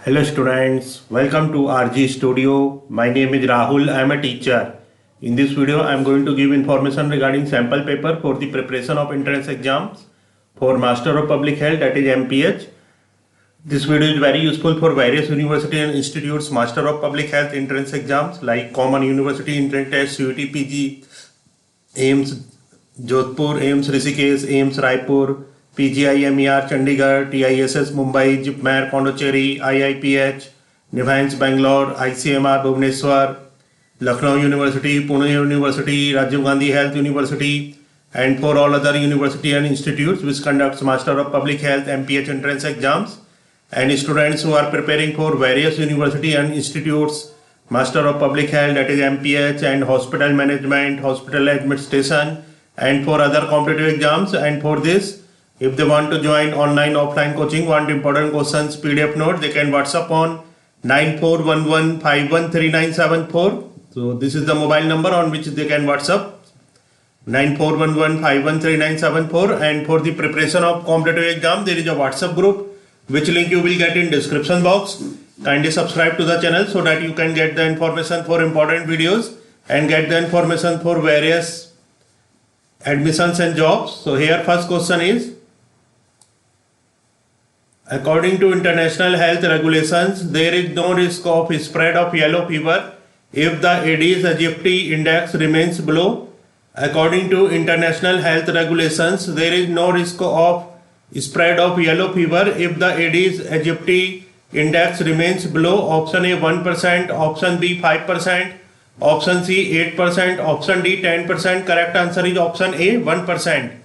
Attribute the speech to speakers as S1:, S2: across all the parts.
S1: Hello students, welcome to RG Studio. My name is Rahul. I am a teacher. In this video, I am going to give information regarding sample paper for the preparation of entrance exams for Master of Public Health, that is MPH. This video is very useful for various university and institutes Master of Public Health entrance exams like Common University Entrance Test, CUT PG, AIIMS Jodhpur, AIIMS Rishikesh, AIIMS Raipur, PGI MER Chandigarh, TISS Mumbai, JIPMER Pondicherry, IIPH, Nivans Bangalore, ICMR Bhubaneswar, Lucknow University, Pune University, Rajiv Gandhi Health University, and for all other university and institutes which conducts Master of Public Health MPH entrance exams, and students who are preparing for various university and institutes Master of Public Health, that is MPH, and hospital management, hospital administration, and for other competitive exams. And for this, if they want to join online offline coaching, want important questions PDF note, they can WhatsApp on 9411513974. So this is the mobile number on which they can WhatsApp 9411513974. And for the preparation of competitive exam, there is a WhatsApp group which link you will get in description box. Kindly subscribe to the channel so that you can get the information for important videos and get the information for various admissions and jobs. So here first question is, according to international health regulations, there is no risk of spread of yellow fever if the Aedes aegypti index remains below. According to international health regulations, there is no risk of spread of yellow fever if the Aedes aegypti index remains below. Option A 1%, option B 5%, option C 8%, option D 10%. Correct answer is option A 1%.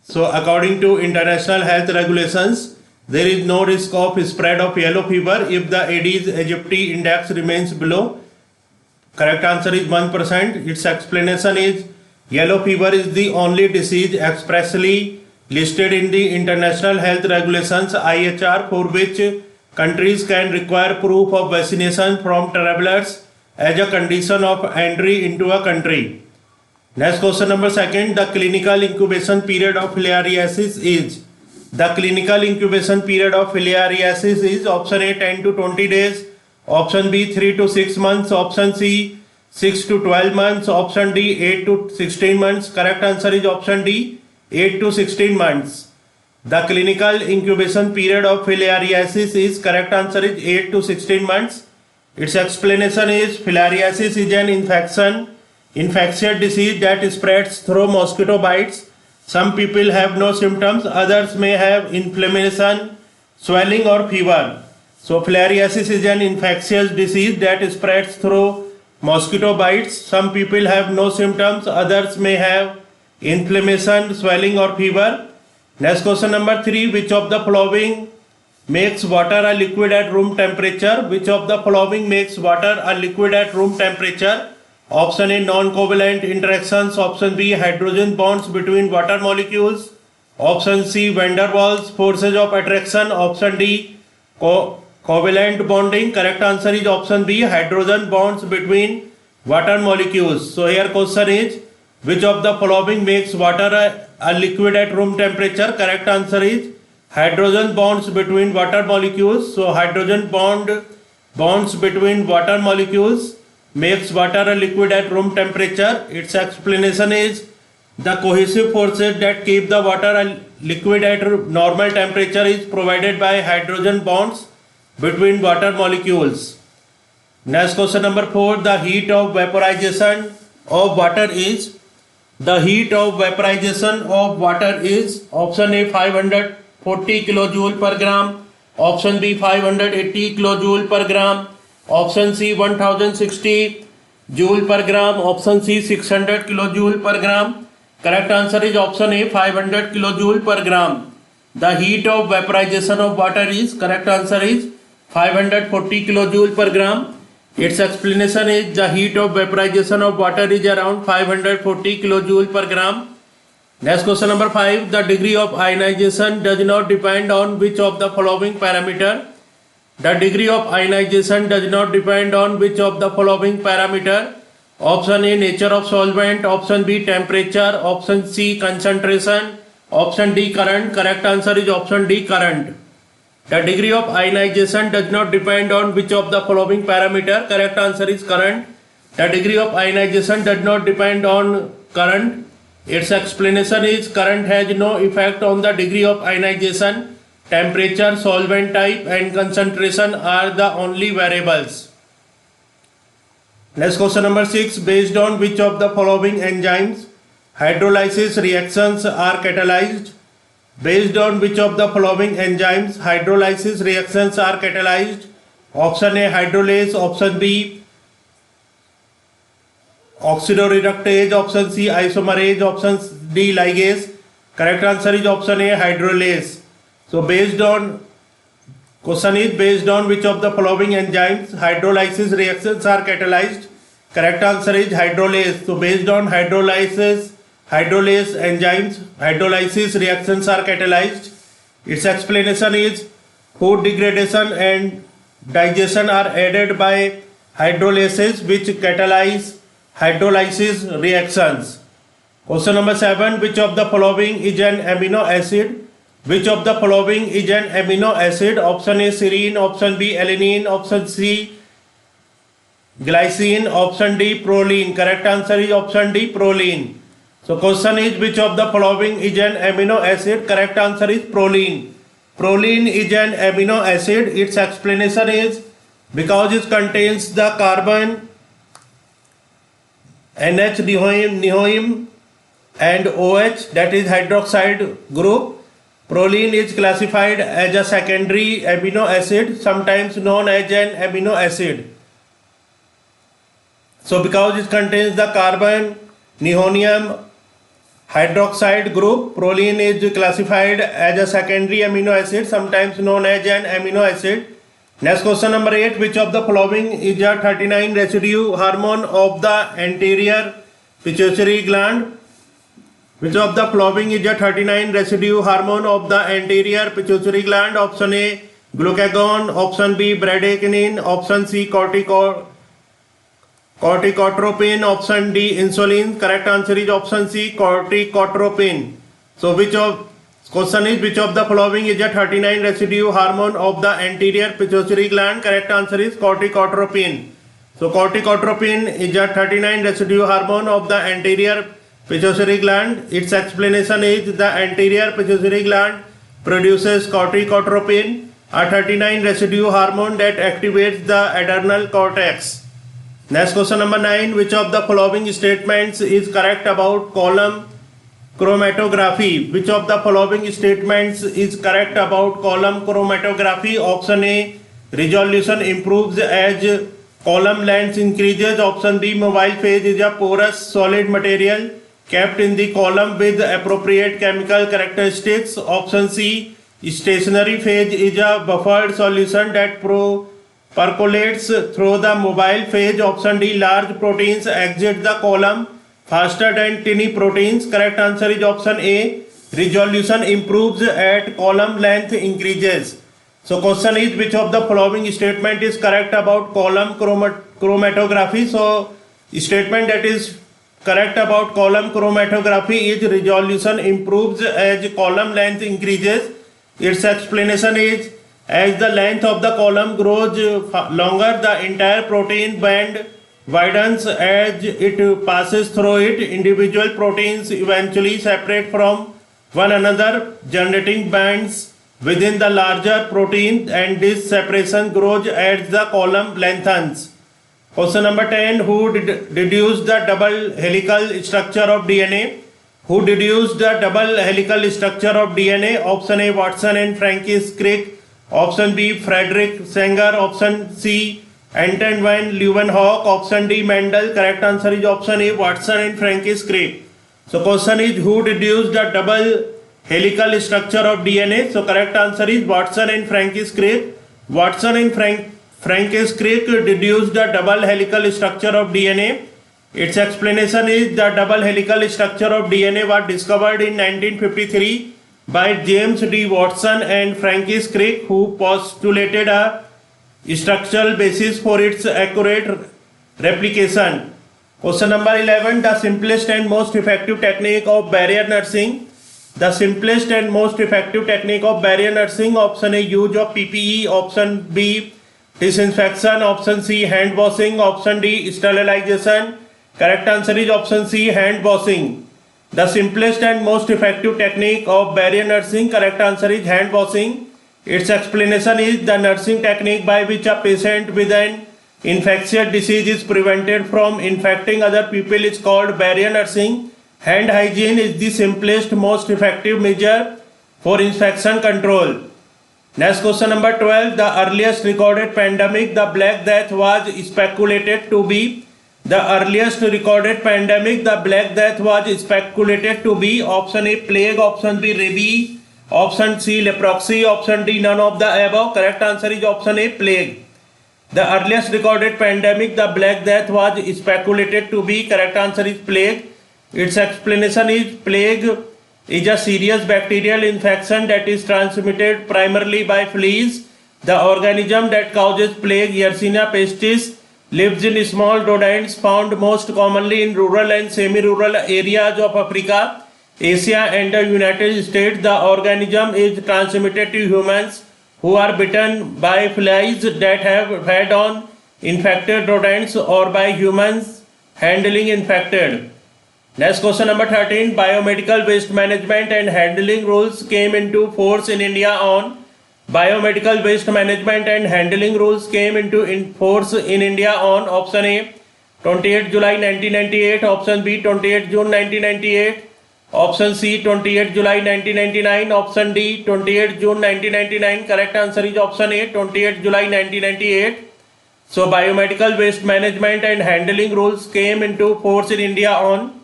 S1: So according to international health regulations, there is no risk of spread of yellow fever if the Aedes aegypti index remains below. Correct answer is 1%. Its explanation is, yellow fever is the only disease expressly listed in the International Health Regulations IHR for which countries can require proof of vaccination from travelers as a condition of entry into a country. Next question number second, the clinical incubation period of filariasis is. The clinical incubation period of filariasis is option A 10 to 20 days, option B 3 to 6 months, option C 6 to 12 months, option D 8 to 16 months. Correct answer is option D 8 to 16 months. The clinical incubation period of filariasis is, correct answer is 8 to 16 months. Its explanation is, filariasis is an infectious disease that spreads through mosquito bites. Some people have no symptoms, others may have inflammation, swelling or fever. So filariasis is an infectious disease that spreads through mosquito bites. Some people have no symptoms, others may have inflammation, swelling or fever. Next question number 3, which of the following makes water a liquid at room temperature? Which of the following makes water a liquid at room temperature? Option A non-covalent interactions, option B hydrogen bonds between water molecules, option C van der Waals forces of attraction, option D covalent bonding. Correct answer is option B hydrogen bonds between water molecules. So here question is, which of the following makes water a liquid at room temperature? Correct answer is hydrogen bonds between water molecules. So hydrogen bonds between water molecules makes water a liquid at room temperature. Its explanation is, the cohesive forces that keep the water a liquid at normal temperature is provided by hydrogen bonds between water molecules. Next question number 4, the heat of vaporization of water is. The heat of vaporization of water is option A 540 kilojoule per gram, option B 580 kilojoule per gram, option C 1060 joule per gram, option C 600 kilojoule per gram. Correct answer is option A 500 kilojoule per gram. The heat of vaporization of water is, correct answer is 540 kilojoule per gram. Its explanation is, the heat of vaporization of water is around 540 kilojoule per gram. Next question number 5, the degree of ionization does not depend on which of the following parameter? The degree of ionization does not depend on which of the following parameter? Option A nature of solvent, option B temperature, option C concentration, option D current. Correct answer is option D current. The degree of ionization does not depend on which of the following parameter. Correct answer is current. The degree of ionization does not depend on current. Its explanation is current has no effect on the degree of ionization. Temperature, solvent type and concentration are the only variables. Next question number 6. Based on which of the following enzymes hydrolysis reactions are catalyzed? Based on which of the following enzymes hydrolysis reactions are catalyzed? Option A hydrolase, option B oxidoreductase, option C isomerase, option D ligase. Correct answer is option A hydrolase. So based on question is based on which of the following enzymes hydrolysis reactions are catalyzed? Correct answer is hydrolase. So based on hydrolase enzymes hydrolysis reactions are catalyzed. Its explanation is food degradation and digestion are aided by hydrolases which catalyze hydrolysis reactions. Question number 7. Which of the following is an amino acid? Which of the following is an amino acid? Option A serine, option B alanine, option C glycine, option D proline. Correct answer is option D proline. So question is which of the following is an amino acid? Correct answer is proline. Proline is an amino acid. Its explanation is because it contains the carbon NH nehoim and OH, that is hydroxide group. Proline is classified as a secondary amino acid, sometimes known as an amino acid. So because it contains the carbon nihonium hydroxide group, proline is classified as a secondary amino acid, sometimes known as an amino acid. Next question number 8. Which of the following is a 39 residue hormone of the anterior pituitary gland? Which of the following is a 39 residue hormone of the anterior pituitary gland? Option A glucagon, option B bradykinin, option C corticotropin, option D insulin. Correct answer is option C corticotropin. So which of question is which of the following is a 39 residue hormone of the anterior pituitary gland? Correct answer is corticotropin. So corticotropin is a 39 residue hormone of the anterior pituitary gland. Its explanation is the anterior pituitary gland produces corticotropin, a 39 residue hormone that activates the adrenal cortex. Next question number 9. Which of the following statements is correct about column chromatography? Which of the following statements is correct about column chromatography? Option A resolution improves as column length increases. Option B mobile phase is a porous solid material kept in the column with appropriate chemical characteristics. Option C stationary phase is a buffered solution that percolates through the mobile phase. Option D large proteins exit the column faster than tiny proteins. Correct answer is option A resolution improves at column length increases. So question is which of the following statement is correct about column chromatography? So statement that is correct about column chromatography is resolution improves as column length increases. Its explanation is as the length of the column grows longer, the entire protein band widens as it passes through it. Individual proteins eventually separate from one another, generating bands within the larger protein, and this separation grows as the column lengthens. Question number 10. Who deduced the double helical structure of DNA? Who deduced the double helical structure of DNA? Option A Watson and Francis Crick. Option B Frederick Sanger. Option C Anton van Leeuwenhoek. Option D Mendel. Correct answer is option A Watson and Francis Crick. So question is who deduced the double helical structure of DNA? So correct answer is Watson and Francis Crick. Watson and Francis Crick deduced the double helical structure of DNA. Its explanation is the double helical structure of DNA was discovered in 1953 by James D. Watson and Francis Crick, who postulated a structural basis for its accurate replication. Question number 11. The simplest and most effective technique of barrier nursing The simplest and most effective technique of barrier nursing: option A, use of PPE, option B, disinfection, option C, hand washing, option D, sterilization. Correct answer is option C, hand washing. The simplest and most effective technique of barrier nursing, correct answer is hand washing. Its explanation is the nursing technique by which a patient with an infectious disease is prevented from infecting other people is called barrier nursing. Hand hygiene is the simplest, most effective measure for infection control. Next question number 12. The earliest recorded pandemic, the Black Death, was speculated to be. The earliest recorded pandemic, the Black Death, was speculated to be option A, plague, option B, rabies, option C, leprosy, option D, none of the above. Correct answer is option A, plague. The earliest recorded pandemic, the Black Death, was speculated to be. Correct answer is plague. Its explanation is plague is a serious bacterial infection that is transmitted primarily by fleas. The organism that causes plague, Yersinia pestis, lives in small rodents found most commonly in rural and semi-rural areas of Africa, Asia and the United States. The organism is transmitted to humans who are bitten by flies that have fed on infected rodents or by humans handling infected. Next question number 13. Biomedical waste management and handling rules came into force in India on. Biomedical waste management and handling rules came into force in India on option A, 28 July 1998, option B, 28 June 1998, option C, 28 July 1999, option D, 28 June 1999. Correct answer is option A, 28 July 1998. So biomedical waste management and handling rules came into force in India on.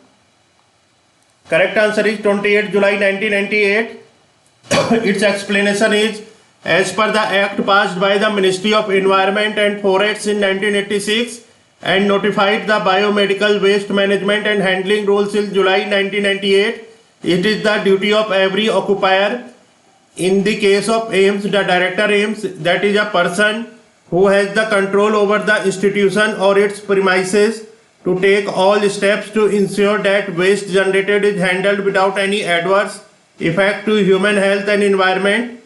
S1: Correct answer is 28 July 1998. Its explanation is, as per the act passed by the Ministry of Environment and Forests in 1986 and notified the biomedical waste management and handling rules in July 1998, it is the duty of every occupier. In the case of AIIMS, the director AIIMS, that is a person who has the control over the institution or its premises, to take all steps to ensure that waste generated is handled without any adverse effect to human health and environment.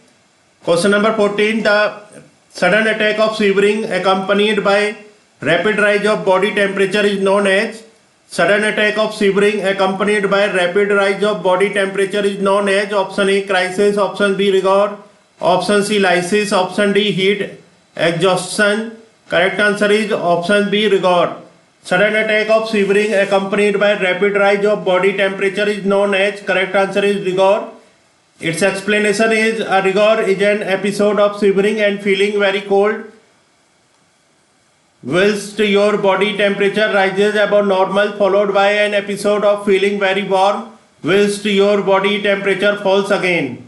S1: Question number 14. The sudden attack of shivering accompanied by rapid rise of body temperature is known as. Sudden attack of shivering accompanied by rapid rise of body temperature is known as option A, crisis, option B, rigor, option C, lysis, option D, heat exhaustion. Correct answer is option B, rigor. Sudden attack of shivering accompanied by rapid rise of body temperature is known as. Correct answer is rigor. Its explanation is, a rigor is an episode of shivering and feeling very cold whilst your body temperature rises above normal, followed by an episode of feeling very warm whilst your body temperature falls again.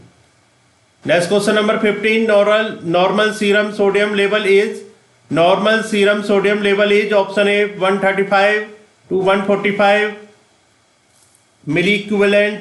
S1: Next question number 15. Normal serum sodium level is. Normal serum sodium level is option A, 135 to 145 milliequivalent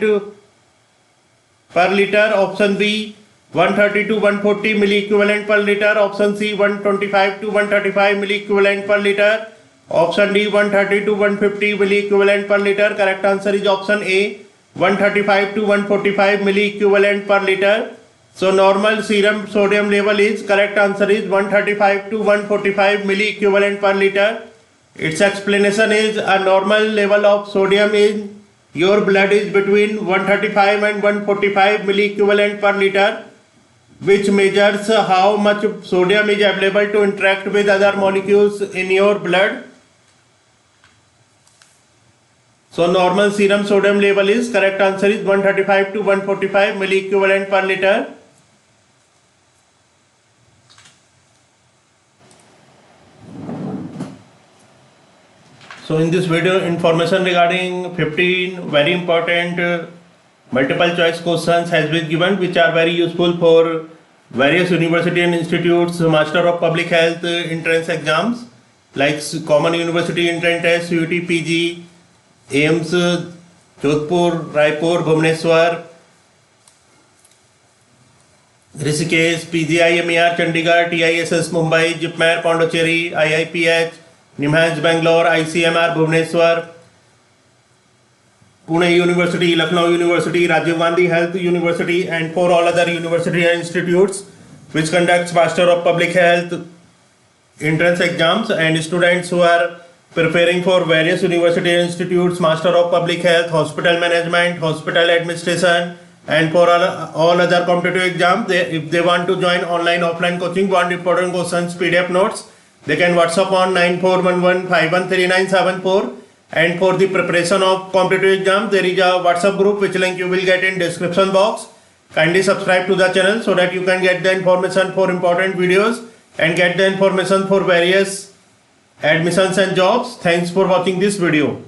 S1: per liter, option B, 130 to 140 milliequivalent per liter, option C, 125 to 135 milliequivalent per liter, option D, 130 to 150 milliequivalent per liter. Correct answer is option A, 135 to 145 milliequivalent per liter. So normal serum sodium level is, correct answer is 135 to 145 milliequivalent per liter. Its explanation is, a normal level of sodium in your blood is between 135 and 145 milliequivalent per liter, which measures how much sodium is available to interact with other molecules in your blood. So normal serum sodium level is, correct answer is 135 to 145 milliequivalent per liter. So in this video, information regarding 15 very important multiple choice questions has been given, which are very useful for various university and institutes, Master of Public Health entrance exams like Common University Entrance Test, CUT, PG, AIIMS, Jodhpur, Raipur, Bhubaneswar, Rishikesh, PGI, MER, Chandigarh, TISS, Mumbai, JIPMER, Pondicherry, IIPH, NIMHANS, Bangalore, ICMR, Bhubaneswar, Pune University, Lucknow University, Rajiv Gandhi Health University, and 4 all other university and institutes which conducts Master of Public Health entrance exams, and students who are preparing for various university institutes, Master of Public Health, Hospital Management, Hospital Administration, and for all other competitive exams. If they want to join online offline coaching, want important questions, PDF notes, they can WhatsApp on 9411513974. And for the preparation of competitive exam, there is a WhatsApp group which link you will get in description box. Kindly subscribe to the channel so that you can get the information for important videos and get the information for various admissions and jobs. Thanks for watching this video.